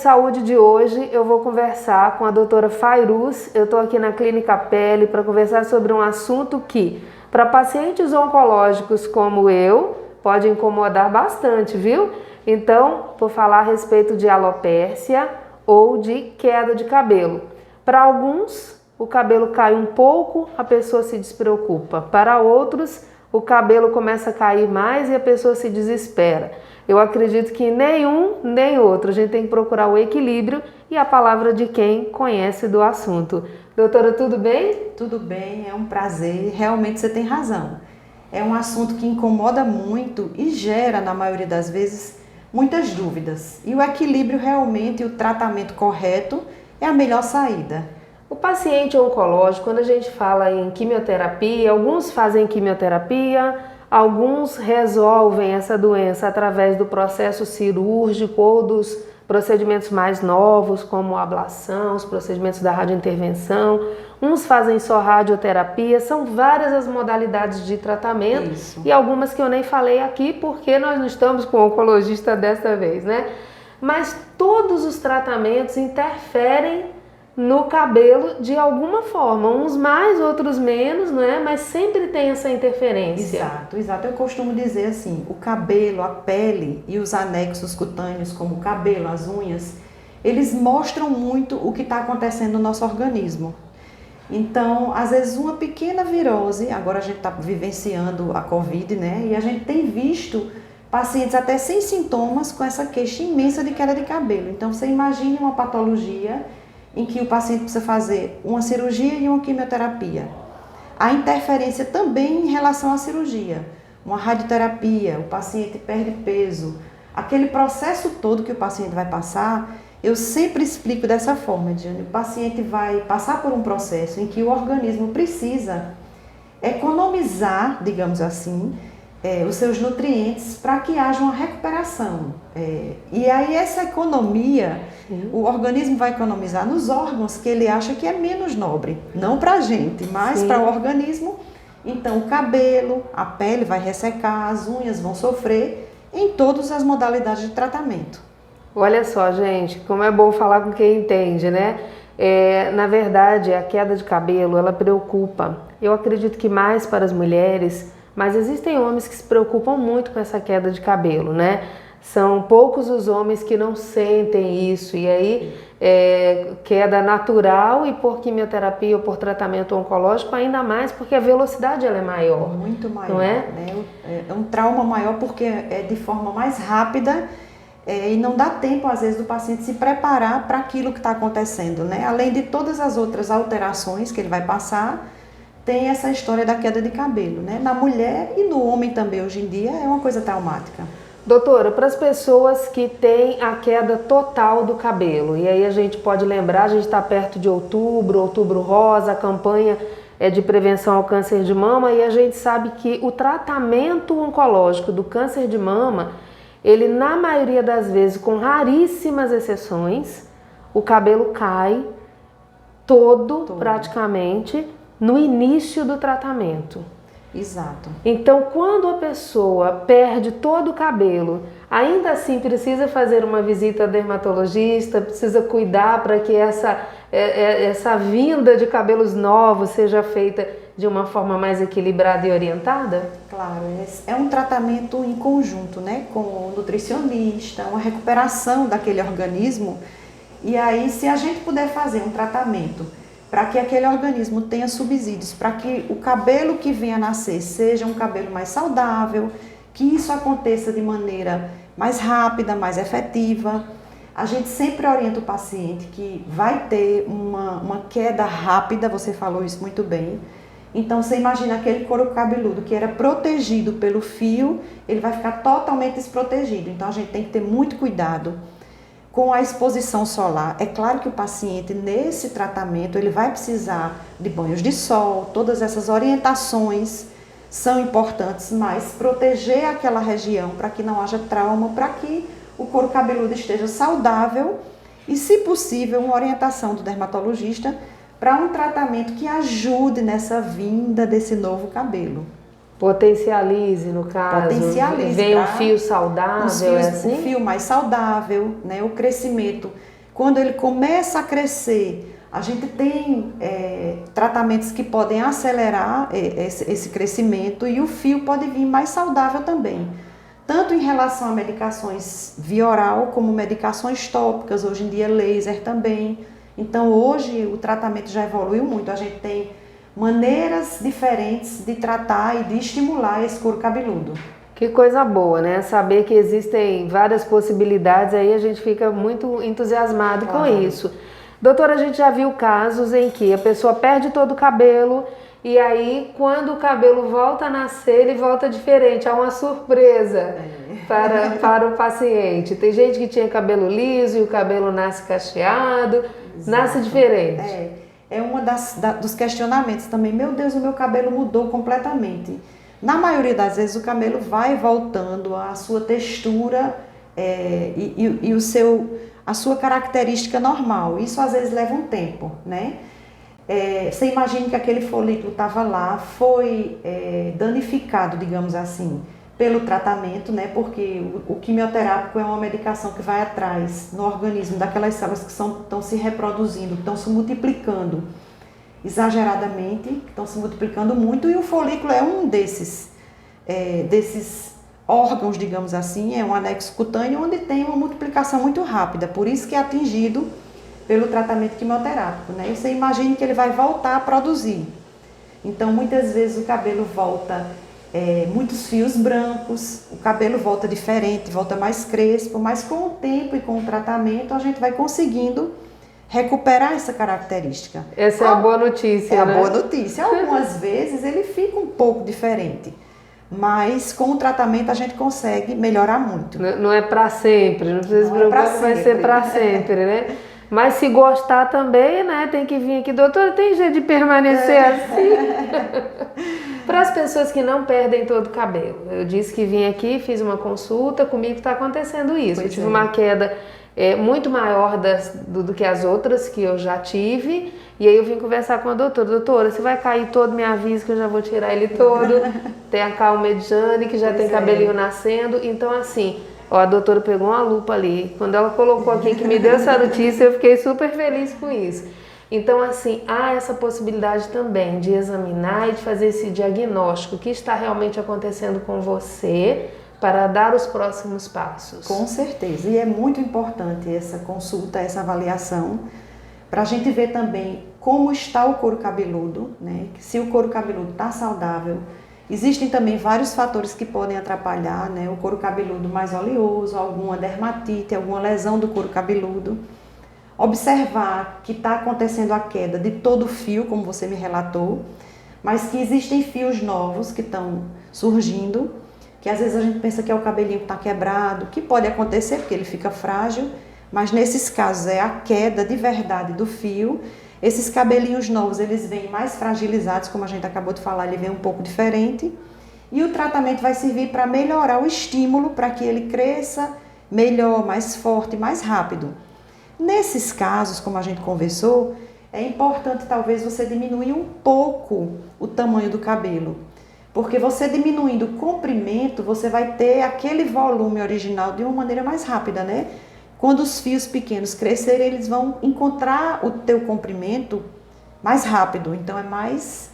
Saúde de hoje eu vou conversar com a doutora Fairuz. Eu estou aqui na Clínica Pele para conversar sobre um assunto que, para pacientes oncológicos como eu, pode incomodar bastante, viu? Então, vou falar a respeito de alopécia ou de queda de cabelo. Para alguns, o cabelo cai um pouco, a pessoa se despreocupa. Para outros, o cabelo começa a cair mais e a pessoa se desespera. Eu acredito que nenhum nem outro. A gente tem que procurar o equilíbrio e a palavra de quem conhece do assunto. Doutora, tudo bem? Tudo bem, é um prazer. Realmente você tem razão. É um assunto que incomoda muito e gera, na maioria das vezes, muitas dúvidas. E o equilíbrio realmente, o tratamento correto é a melhor saída. O paciente oncológico, quando a gente fala em quimioterapia, alguns fazem quimioterapia, alguns resolvem essa doença através do processo cirúrgico ou dos procedimentos mais novos, como a ablação, os procedimentos da radiointervenção. Uns fazem só radioterapia, são várias as modalidades de tratamento. Isso. E algumas que eu nem falei aqui porque nós não estamos com o oncologista desta vez, né? Mas todos os tratamentos interferem no cabelo de alguma forma, uns mais, outros menos, não é? Mas sempre tem essa interferência. Exato. Eu costumo dizer assim, o cabelo, a pele e os anexos cutâneos, como o cabelo, as unhas, eles mostram muito o que está acontecendo no nosso organismo. Então, às vezes uma pequena virose, agora a gente está vivenciando a Covid, né? E a gente tem visto pacientes até sem sintomas com essa queixa imensa de queda de cabelo. Então, você imagine uma patologia em que o paciente precisa fazer uma cirurgia e uma quimioterapia. A interferência também em relação à cirurgia, uma radioterapia, o paciente perde peso, aquele processo todo que o paciente vai passar, eu sempre explico dessa forma, Diane. O paciente vai passar por um processo em que o organismo precisa economizar, digamos assim, os seus nutrientes para que haja uma recuperação. E aí essa economia, o organismo vai economizar nos órgãos que ele acha que é menos nobre, não para a gente, mas para o organismo. Então o cabelo, a pele vai ressecar, as unhas vão sofrer em todas as modalidades de tratamento. Olha só, gente, como é bom falar com quem entende, né? Na verdade, a queda de cabelo, ela preocupa. Eu acredito que mais para as mulheres, mas existem homens que se preocupam muito com essa queda de cabelo, né? São poucos os homens que não sentem isso, e aí queda natural, e por quimioterapia ou por tratamento oncológico ainda mais, porque a velocidade ela é maior. Muito maior, não é? Né? É um trauma maior porque é de forma mais rápida e não dá tempo às vezes do paciente se preparar para aquilo que está acontecendo, né? Além de todas as outras alterações que ele vai passar, tem essa história da queda de cabelo, né? Na mulher e no homem também hoje em dia é uma coisa traumática. Doutora, para as pessoas que têm a queda total do cabelo, e aí a gente pode lembrar, a gente está perto de outubro rosa, a campanha é de prevenção ao câncer de mama, e a gente sabe que o tratamento oncológico do câncer de mama, ele na maioria das vezes, com raríssimas exceções, o cabelo cai todo. Praticamente no início do tratamento. Exato. Então, quando a pessoa perde todo o cabelo, ainda assim precisa fazer uma visita ao dermatologista, precisa cuidar para que essa vinda de cabelos novos seja feita de uma forma mais equilibrada e orientada? Claro, é um tratamento em conjunto, né, com o nutricionista, uma recuperação daquele organismo. E aí, se a gente puder fazer um tratamento para que aquele organismo tenha subsídios, para que o cabelo que venha a nascer seja um cabelo mais saudável, que isso aconteça de maneira mais rápida, mais efetiva. A gente sempre orienta o paciente que vai ter uma queda rápida, você falou isso muito bem. Então você imagina aquele couro cabeludo que era protegido pelo fio, ele vai ficar totalmente desprotegido. Então a gente tem que ter muito cuidado com a exposição solar. É claro que o paciente nesse tratamento ele vai precisar de banhos de sol, todas essas orientações são importantes, mas proteger aquela região para que não haja trauma, para que o couro cabeludo esteja saudável e, se possível, uma orientação do dermatologista para um tratamento que ajude nessa vinda desse novo cabelo. Potencialize, no caso. Potencialize. Vem um fio saudável, um fio mais saudável, né? O crescimento Quando ele começa a crescer, a gente tem tratamentos que podem acelerar esse crescimento e o fio pode vir mais saudável também. Tanto em relação a medicações via oral, como medicações tópicas, hoje em dia laser também. Então hoje o tratamento já evoluiu muito, a gente tem maneiras diferentes de tratar e de estimular esse couro cabeludo. Que coisa boa, né? Saber que existem várias possibilidades, aí a gente fica muito entusiasmado com isso. Doutora, a gente já viu casos em que a pessoa perde todo o cabelo e aí quando o cabelo volta a nascer, ele volta diferente, é uma surpresa para o paciente. Tem gente que tinha cabelo liso e o cabelo nasce cacheado, nasce diferente. É uma dos questionamentos também. Meu Deus, o meu cabelo mudou completamente. Na maioria das vezes o cabelo vai voltando à sua textura e a sua característica normal. Isso às vezes leva um tempo, né? Você imagina que aquele folículo estava lá, foi danificado, digamos assim, pelo tratamento, né? Porque o quimioterápico é uma medicação que vai atrás no organismo daquelas células que estão se reproduzindo, estão se multiplicando exageradamente, que estão se multiplicando muito, e o folículo é um desses órgãos, digamos assim, é um anexo cutâneo onde tem uma multiplicação muito rápida, por isso que é atingido pelo tratamento quimioterápico, né? E você imagina que ele vai voltar a produzir. Então, muitas vezes o cabelo volta muitos fios brancos, o cabelo volta diferente, volta mais crespo, mas com o tempo e com o tratamento a gente vai conseguindo recuperar essa característica. Essa é a boa notícia, né? É a boa notícia. Algumas vezes ele fica um pouco diferente, mas com o tratamento a gente consegue melhorar muito. Não é para sempre, não precisa se preocupar que vai ser para sempre, né? Mas se gostar também, né, tem que vir aqui. Doutora, tem jeito de permanecer assim? Para as pessoas que não perdem todo o cabelo. Eu disse que vim aqui, fiz uma consulta, comigo está acontecendo isso. Eu tive uma queda muito maior do que as outras que eu já tive. E aí eu vim conversar com a doutora. Doutora, se vai cair todo, me avisa que eu já vou tirar ele todo. Tem a Calma Mediane, que já tem cabelinho nascendo. Então, assim, a doutora pegou uma lupa ali. Quando ela colocou aqui que me deu essa notícia, eu fiquei super feliz com isso. Então, assim, há essa possibilidade também de examinar e de fazer esse diagnóstico, o que está realmente acontecendo com você, para dar os próximos passos. Com certeza, e é muito importante essa consulta, essa avaliação, para a gente ver também como está o couro cabeludo, né? Se o couro cabeludo está saudável. Existem também vários fatores que podem atrapalhar, né? O couro cabeludo mais oleoso, alguma dermatite, alguma lesão do couro cabeludo. Observar que está acontecendo a queda de todo o fio, como você me relatou, mas que existem fios novos que estão surgindo, que às vezes a gente pensa que é o cabelinho que está quebrado, que pode acontecer porque ele fica frágil, mas nesses casos é a queda de verdade do fio. Esses cabelinhos novos, eles vêm mais fragilizados, como a gente acabou de falar, ele vem um pouco diferente. E o tratamento vai servir para melhorar o estímulo, para que ele cresça melhor, mais forte, mais rápido. Nesses casos, como a gente conversou, é importante talvez você diminuir um pouco o tamanho do cabelo. Porque você diminuindo o comprimento, você vai ter aquele volume original de uma maneira mais rápida, né? Quando os fios pequenos crescerem, eles vão encontrar o teu comprimento mais rápido. Então é mais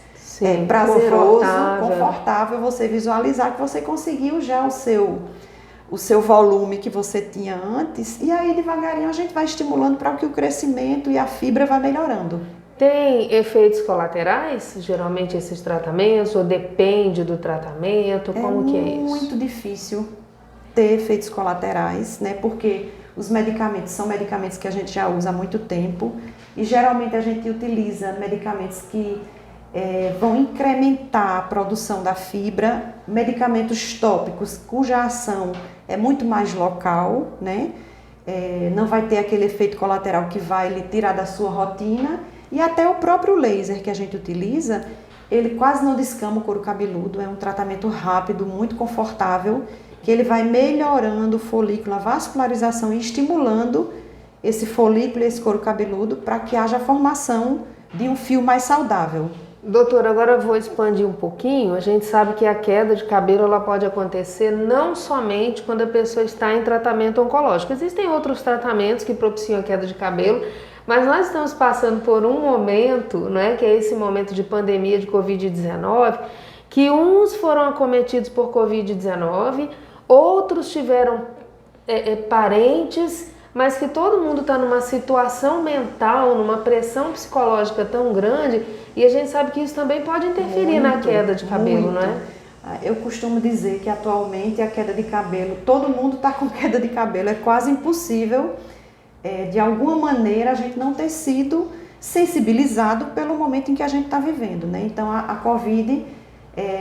prazeroso, confortável você visualizar que você conseguiu já o seu volume que você tinha antes. E aí devagarinho a gente vai estimulando para que o crescimento e a fibra vai melhorando. Tem efeitos colaterais, geralmente, esses tratamentos, ou depende do tratamento? Como que é isso? É muito difícil ter efeitos colaterais, né? Porque os medicamentos são medicamentos que a gente já usa há muito tempo e geralmente a gente utiliza medicamentos que vão incrementar a produção da fibra, medicamentos tópicos cuja ação é muito mais local, né? Não vai ter aquele efeito colateral que vai lhe tirar da sua rotina. E até o próprio laser que a gente utiliza, ele quase não descama o couro cabeludo, é um tratamento rápido, muito confortável, que ele vai melhorando o folículo, a vascularização e estimulando esse folículo e esse couro cabeludo para que haja a formação de um fio mais saudável. Doutora, agora eu vou expandir um pouquinho. A gente sabe que a queda de cabelo ela pode acontecer não somente quando a pessoa está em tratamento oncológico. Existem outros tratamentos que propiciam a queda de cabelo, mas nós estamos passando por um momento, né, que é esse momento de pandemia de Covid-19, que uns foram acometidos por Covid-19, outros tiveram parentes, mas que todo mundo está numa situação mental, numa pressão psicológica tão grande, e a gente sabe que isso também pode interferir na queda de cabelo, não é? Eu costumo dizer que atualmente a queda de cabelo, todo mundo está com queda de cabelo, é quase impossível, de alguma maneira, a gente não ter sido sensibilizado pelo momento em que a gente está vivendo, né? Então a Covid,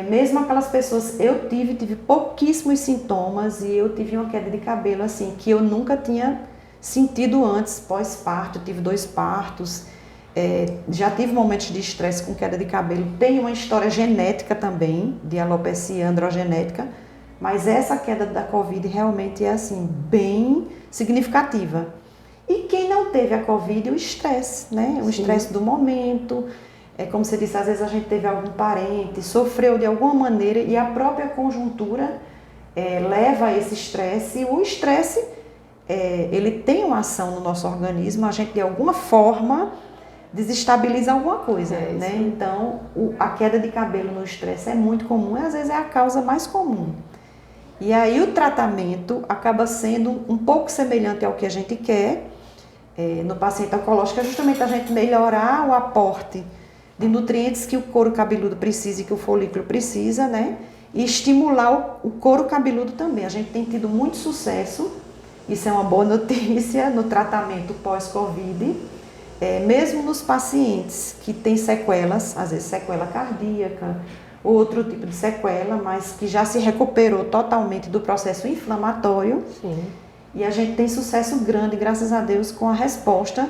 mesmo aquelas pessoas, eu tive pouquíssimos sintomas e eu tive uma queda de cabelo assim, que eu nunca tinha sentido antes, pós-parto, tive 2 partos, já tive momentos de estresse com queda de cabelo, tenho uma história genética também, de alopecia androgenética, mas essa queda da Covid realmente é assim, bem significativa. E quem não teve a Covid, o estresse, né? O estresse do momento, como você disse, às vezes a gente teve algum parente, sofreu de alguma maneira e a própria conjuntura leva a esse estresse, e o estresse ele tem uma ação no nosso organismo, a gente de alguma forma desestabiliza alguma coisa, né? Então a queda de cabelo no estresse é muito comum e às vezes é a causa mais comum. E aí o tratamento acaba sendo um pouco semelhante ao que a gente quer no paciente oncológico, é justamente a gente melhorar o aporte de nutrientes que o couro cabeludo precisa e que o folículo precisa, né? E estimular o couro cabeludo também. A gente tem tido muito sucesso, isso é uma boa notícia, no tratamento pós-Covid, mesmo nos pacientes que têm sequelas, às vezes sequela cardíaca, outro tipo de sequela, mas que já se recuperou totalmente do processo inflamatório. Sim. E a gente tem sucesso grande, graças a Deus, com a resposta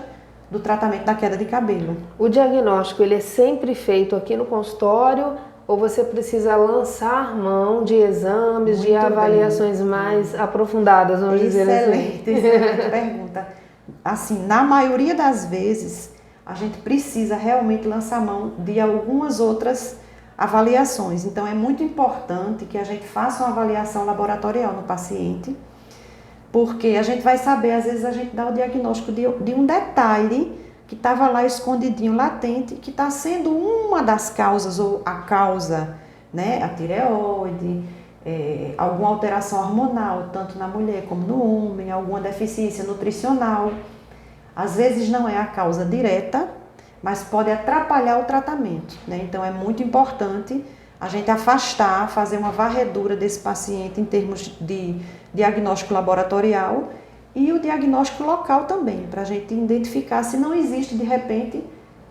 do tratamento da queda de cabelo. O diagnóstico, ele é sempre feito aqui no consultório ou você precisa lançar mão de exames, de avaliações mais aprofundadas, vamos dizer assim? Excelente pergunta. Assim, na maioria das vezes, a gente precisa realmente lançar mão de algumas outras avaliações. Então, é muito importante que a gente faça uma avaliação laboratorial no paciente, porque a gente vai saber, às vezes a gente dá o diagnóstico de um detalhe que estava lá escondidinho, latente, que está sendo uma das causas, ou a causa, né? A tireoide, alguma alteração hormonal, tanto na mulher como no homem, alguma deficiência nutricional. Às vezes não é a causa direta, mas pode atrapalhar o tratamento, né? Então é muito importante a gente afastar, fazer uma varredura desse paciente em termos de diagnóstico laboratorial e o diagnóstico local também, para a gente identificar se não existe de repente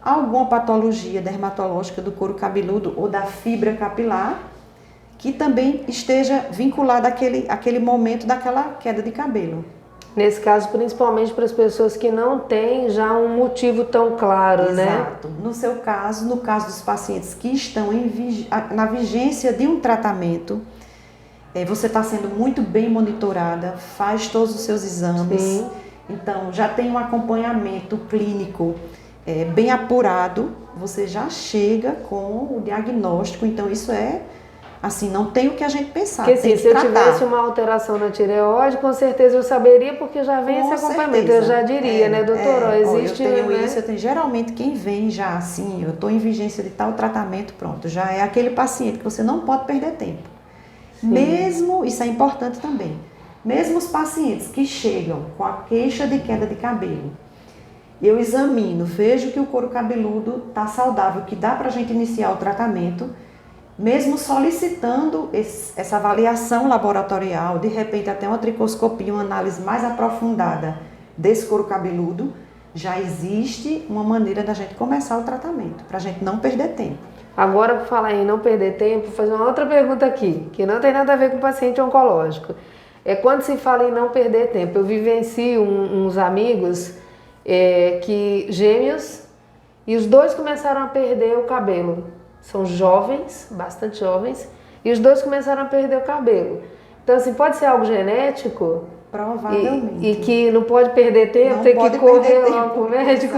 alguma patologia dermatológica do couro cabeludo ou da fibra capilar que também esteja vinculada àquele momento daquela queda de cabelo. Nesse caso, principalmente para as pessoas que não têm já um motivo tão claro, né? Exato. No seu caso, no caso dos pacientes que estão na vigência de um tratamento, você está sendo muito bem monitorada, faz todos os seus exames. Sim. Então, já tem um acompanhamento clínico bem apurado, você já chega com o diagnóstico, então isso assim, não tem o que a gente pensar. Porque assim, se eu tivesse uma alteração na tireoide, com certeza eu saberia, porque já vem esse acompanhamento. Eu já diria, né, doutora? Existe. Eu tenho né? isso, geralmente quem vem já assim, eu estou em vigência de tal tratamento, pronto, já é aquele paciente que você não pode perder tempo. Sim. Mesmo, isso é importante também, mesmo os pacientes que chegam com a queixa de queda de cabelo, eu examino, vejo que o couro cabeludo está saudável, que dá para a gente iniciar o tratamento, mesmo solicitando essa avaliação laboratorial, de repente até uma tricoscopia, uma análise mais aprofundada desse couro cabeludo, já existe uma maneira da gente começar o tratamento, para a gente não perder tempo. Agora, por falar em não perder tempo, vou fazer uma outra pergunta aqui, que não tem nada a ver com o paciente oncológico. Quando se fala em não perder tempo, eu vivencio uns amigos gêmeos, e os dois começaram a perder o cabelo. São jovens, bastante jovens, e os dois começaram a perder o cabelo. Então, assim, pode ser algo genético? Provavelmente. E que não pode perder tempo, tem que correr logo para o médico?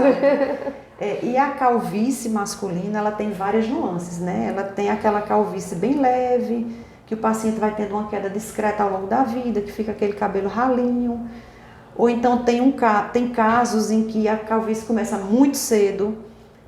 E a calvície masculina, ela tem várias nuances, né? Ela tem aquela calvície bem leve, que o paciente vai tendo uma queda discreta ao longo da vida, que fica aquele cabelo ralinho. Ou então tem casos em que a calvície começa muito cedo.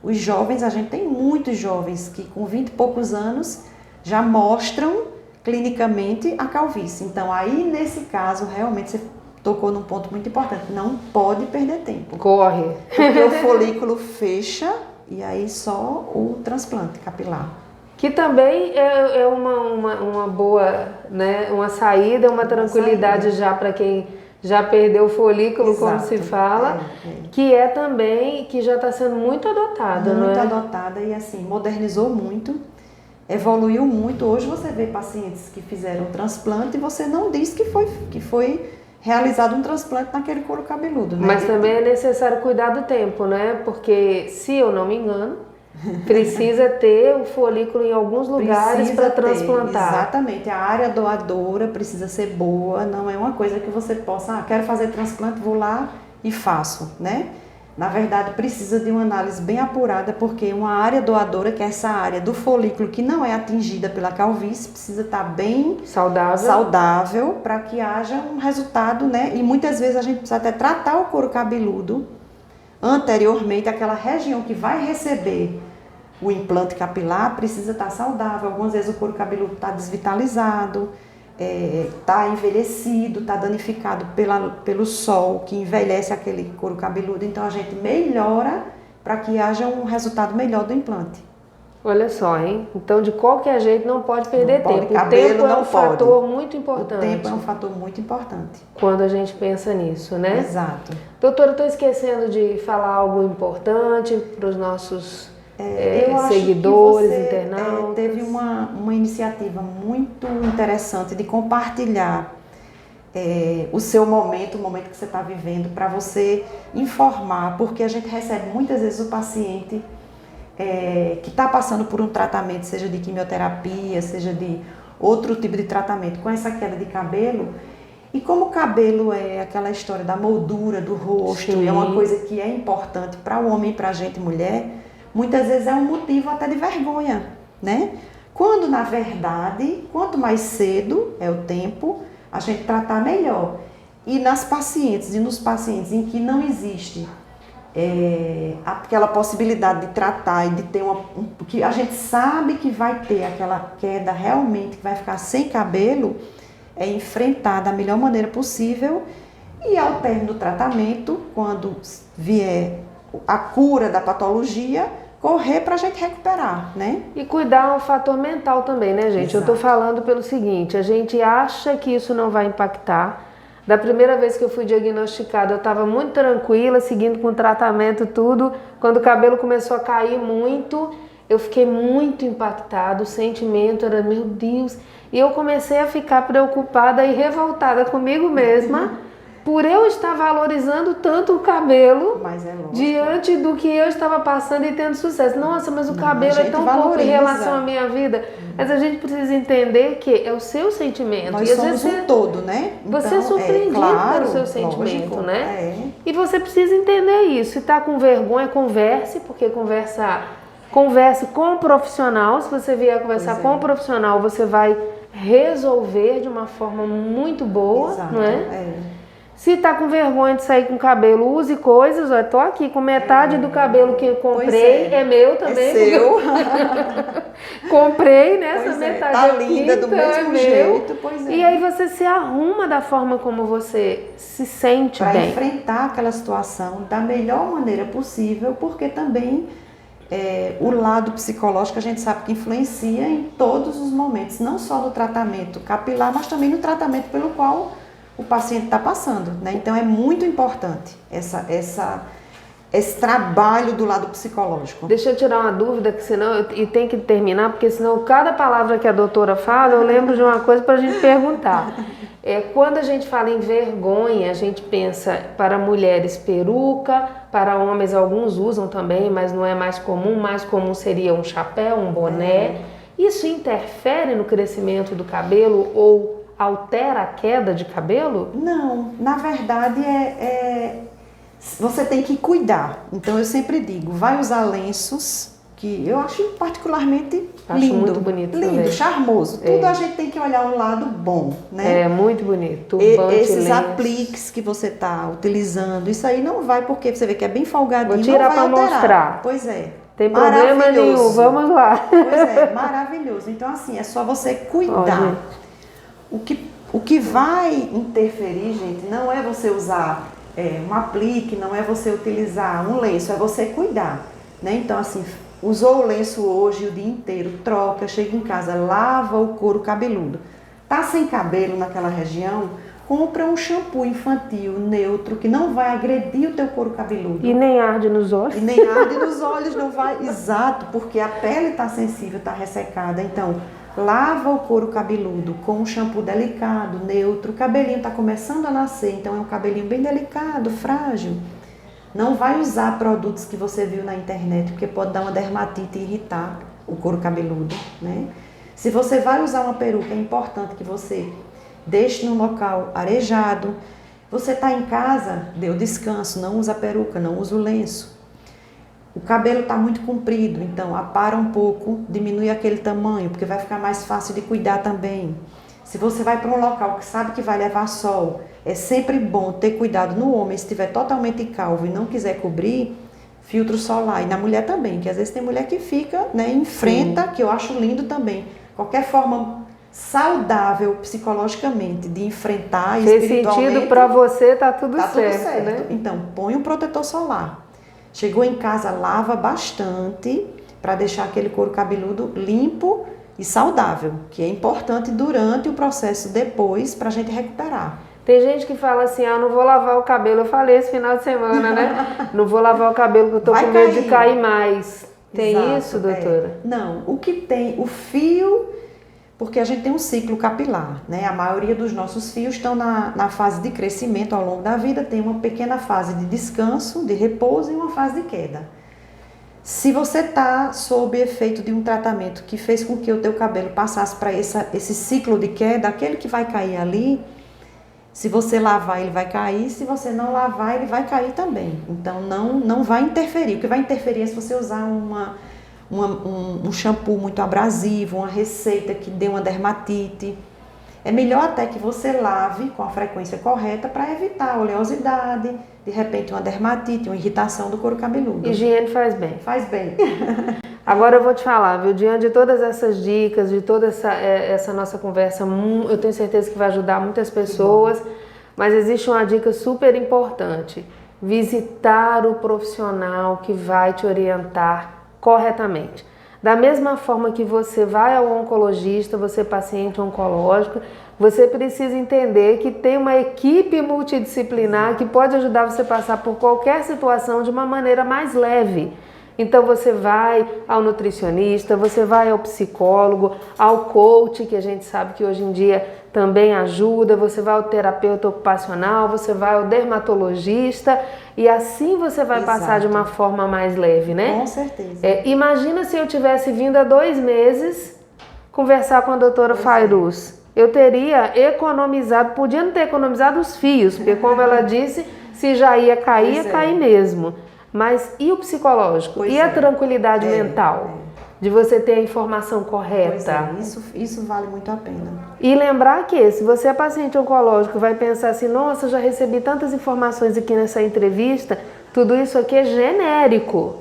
Os jovens, a gente tem muitos jovens que com 20 e poucos anos já mostram clinicamente a calvície. Então aí nesse caso, realmente você tocou num ponto muito importante, não pode perder tempo. Corre. Porque o folículo fecha e aí só o transplante capilar. Que também é uma boa, né? Uma saída, uma tranquilidade já para quem já perdeu o folículo, Exato. como se fala, que é também, que já está sendo muito adotada, não é? Muito adotada e assim, modernizou muito, evoluiu muito. Hoje você vê pacientes que fizeram um transplante e você não diz que foi realizado um transplante naquele couro cabeludo, né? Mas também é necessário cuidar do tempo, né? Porque, se eu não me engano, precisa ter o folículo em alguns lugares para transplantar. Exatamente, a área doadora precisa ser boa, não é uma coisa que você possa, quero fazer transplante, vou lá e faço, né? Na verdade, precisa de uma análise bem apurada, porque uma área doadora, que é essa área do folículo que não é atingida pela calvície, precisa estar bem saudável para que haja um resultado, né? E muitas vezes a gente precisa até tratar o couro cabeludo anteriormente, aquela região que vai receber o implante capilar precisa estar saudável. Algumas vezes o couro cabeludo está desvitalizado, está envelhecido, está danificado pelo sol, que envelhece aquele couro cabeludo. Então a gente melhora para que haja um resultado melhor do implante. Olha só, hein? Então, de qualquer jeito, não pode perder tempo. O tempo é um fator muito importante. O tempo é um fator muito importante. Quando a gente pensa nisso, né? Exato. Doutora, estou esquecendo de falar algo importante para os nossos seguidores, internautas. Teve uma iniciativa muito interessante de compartilhar o seu momento, o momento que você está vivendo, para você informar, porque a gente recebe muitas vezes o paciente que está passando por um tratamento, seja de quimioterapia, seja de outro tipo de tratamento, com essa queda de cabelo. E como o cabelo é aquela história da moldura do rosto, é uma coisa que é importante para o homem e para a gente mulher, muitas vezes é um motivo até de vergonha, né? Quando, na verdade, quanto mais cedo é o tempo, a gente tratar melhor. E nos pacientes em que não existe aquela possibilidade de tratar e de ter que a gente sabe que vai ter aquela queda realmente, que vai ficar sem cabelo, é enfrentar da melhor maneira possível e ao término do tratamento, quando vier a cura da patologia, correr para a gente recuperar, né? E cuidar o fator mental também, né, gente? Exato. Eu tô falando pelo seguinte, a gente acha que isso não vai impactar. Da primeira vez que eu fui diagnosticada, eu estava muito tranquila, seguindo com o tratamento tudo. Quando o cabelo começou a cair muito, eu fiquei muito impactada, o sentimento era, meu Deus. E eu comecei a ficar preocupada e revoltada comigo mesma, por eu estar valorizando tanto o cabelo diante do que eu estava passando e tendo sucesso. Nossa, mas o cabelo é tão pouco em relação à minha vida. Mas a gente precisa entender que é o seu sentimento. Nós e somos um todo, né? Então, você é surpreendido pelo seu sentimento, lógico, né? E você precisa entender isso. Se está com vergonha, converse, porque converse com o profissional. Se você vier conversar com o profissional, você vai resolver de uma forma muito boa, não é? Se tá com vergonha de sair com cabelo, use coisas. Eu tô aqui com metade do cabelo que eu comprei, é meu também. É seu. Comprei, né? Essa metade tá aqui, linda do mesmo jeito, pois é. E aí você se arruma da forma como você se sente bem. Para enfrentar aquela situação da melhor maneira possível, porque também o lado psicológico a gente sabe que influencia em todos os momentos, não só no tratamento capilar, mas também no tratamento pelo qual o paciente está passando, né? Então é muito importante esse trabalho do lado psicológico. Deixa eu tirar uma dúvida, que senão e tem que terminar, porque senão cada palavra que a doutora fala, eu lembro de uma coisa para a gente perguntar. Quando a gente fala em vergonha, a gente pensa para mulheres peruca, para homens alguns usam também, mas não é mais comum seria um chapéu, um boné. Isso interfere no crescimento do cabelo ou altera a queda de cabelo? Não, na verdade você tem que cuidar. Então eu sempre digo, vai usar lenços, que eu acho particularmente lindo. Muito bonito lindo, também. Charmoso. Tudo a gente tem que olhar o lado bom, né? É, muito bonito. Turbante, esses lenço. apliques que você está utilizando, isso aí não vai, porque você vê que é bem folgadinho, Vou tirar não vai para alterar. mostrar. Pois é. Tem problema nenhum, vamos lá. Pois é, maravilhoso. Então assim, é só você cuidar. O que vai interferir, gente, não é você usar um aplique, não é você utilizar um lenço, é você cuidar, né? Então assim, usou o lenço hoje o dia inteiro, troca, chega em casa, lava o couro cabeludo. Tá sem cabelo naquela região? Compra um shampoo infantil neutro que não vai agredir o teu couro cabeludo. E nem arde nos olhos. E nem arde nos olhos, não vai. Exato, porque a pele está sensível, está ressecada. Então, lava o couro cabeludo com um shampoo delicado, neutro. O cabelinho está começando a nascer, então é um cabelinho bem delicado, frágil. Não vai usar produtos que você viu na internet, porque pode dar uma dermatite e irritar o couro cabeludo, né? Se você vai usar uma peruca, é importante que você deixe num local arejado. Você está em casa, dê o descanso, não usa peruca, não usa o lenço. O cabelo está muito comprido, então apara um pouco, diminui aquele tamanho, porque vai ficar mais fácil de cuidar também. Se você vai para um local que sabe que vai levar sol, é sempre bom ter cuidado no homem, se estiver totalmente calvo e não quiser cobrir, filtro solar. E na mulher também, que às vezes tem mulher que fica, né, enfrenta, que eu acho lindo também. Qualquer forma saudável psicologicamente de enfrentar espiritualmente. Fez sentido para você, tá tudo tá certo, tudo certo, né? Então, põe um protetor solar. Chegou em casa, lava bastante para deixar aquele couro cabeludo limpo e saudável, que é importante durante o processo depois para a gente recuperar. Tem gente que fala assim, não vou lavar o cabelo. Eu falei esse final de semana, né? Não vou lavar o cabelo que eu tô com medo de cair mais. Tem Exato, isso, doutora? Não, o que tem, o fio, porque a gente tem um ciclo capilar, né? A maioria dos nossos fios estão na fase de crescimento ao longo da vida, tem uma pequena fase de descanso, de repouso e uma fase de queda. Se você está sob efeito de um tratamento que fez com que o teu cabelo passasse para esse ciclo de queda, aquele que vai cair ali, se você lavar ele vai cair, se você não lavar ele vai cair também. Então não vai interferir. O que vai interferir é se você usar um shampoo muito abrasivo, uma receita que dê uma dermatite. É melhor até que você lave com a frequência correta para evitar a oleosidade, de repente uma dermatite, uma irritação do couro cabeludo. Higiene faz bem. Faz bem. Agora eu vou te falar, viu? Diante de todas essas dicas, de toda essa nossa conversa, eu tenho certeza que vai ajudar muitas pessoas, mas existe uma dica super importante: visitar o profissional que vai te orientar corretamente. Da mesma forma que você vai ao oncologista, você é paciente oncológico, você precisa entender que tem uma equipe multidisciplinar que pode ajudar você a passar por qualquer situação de uma maneira mais leve. Então você vai ao nutricionista, você vai ao psicólogo, ao coach, que a gente sabe que hoje em dia também ajuda, você vai ao terapeuta ocupacional, você vai ao dermatologista e assim você vai passar de uma forma mais leve, né? Com certeza. Imagina se eu tivesse vindo há 2 meses conversar com a doutora Fairuz. Eu teria economizado, podia não ter economizado os fios, porque como ela disse, se já ia cair, ia cair mesmo. Mas e o psicológico? E a tranquilidade mental? De você ter a informação correta. Isso vale muito a pena. E lembrar que se você é paciente oncológico vai pensar assim, nossa, eu já recebi tantas informações aqui nessa entrevista, tudo isso aqui é genérico.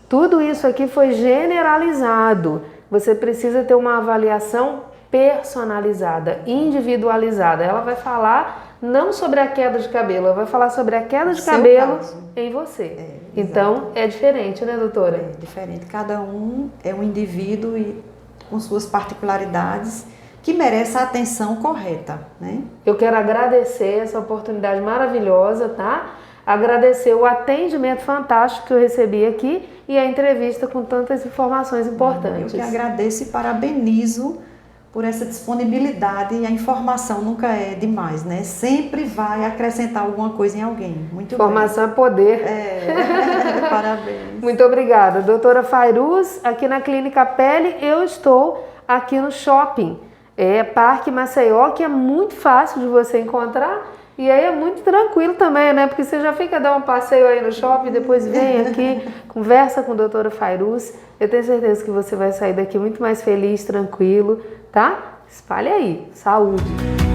Tudo isso aqui foi generalizado. Você precisa ter uma avaliação personalizada, individualizada. Ela vai falar não sobre a queda de cabelo, ela vai falar sobre a queda de cabelo em você. Então, é diferente, né, doutora? É diferente. Cada um é um indivíduo e com suas particularidades que merece a atenção correta, né? Eu quero agradecer essa oportunidade maravilhosa, tá? Agradecer o atendimento fantástico que eu recebi aqui e a entrevista com tantas informações importantes. Eu que agradeço e parabenizo por essa disponibilidade, e a informação nunca é demais, né? Sempre vai acrescentar alguma coisa em alguém. Muito informação é poder. Parabéns. Muito obrigada. Doutora Fairuz, aqui na Clínica Pele, eu estou aqui no shopping. Parque Maceió, que é muito fácil de você encontrar. E aí é muito tranquilo também, né? Porque você já fica dando um passeio aí no shopping, depois vem aqui, conversa com a doutora Fairuz. Eu tenho certeza que você vai sair daqui muito mais feliz, tranquilo, tá? Espalhe aí. Saúde!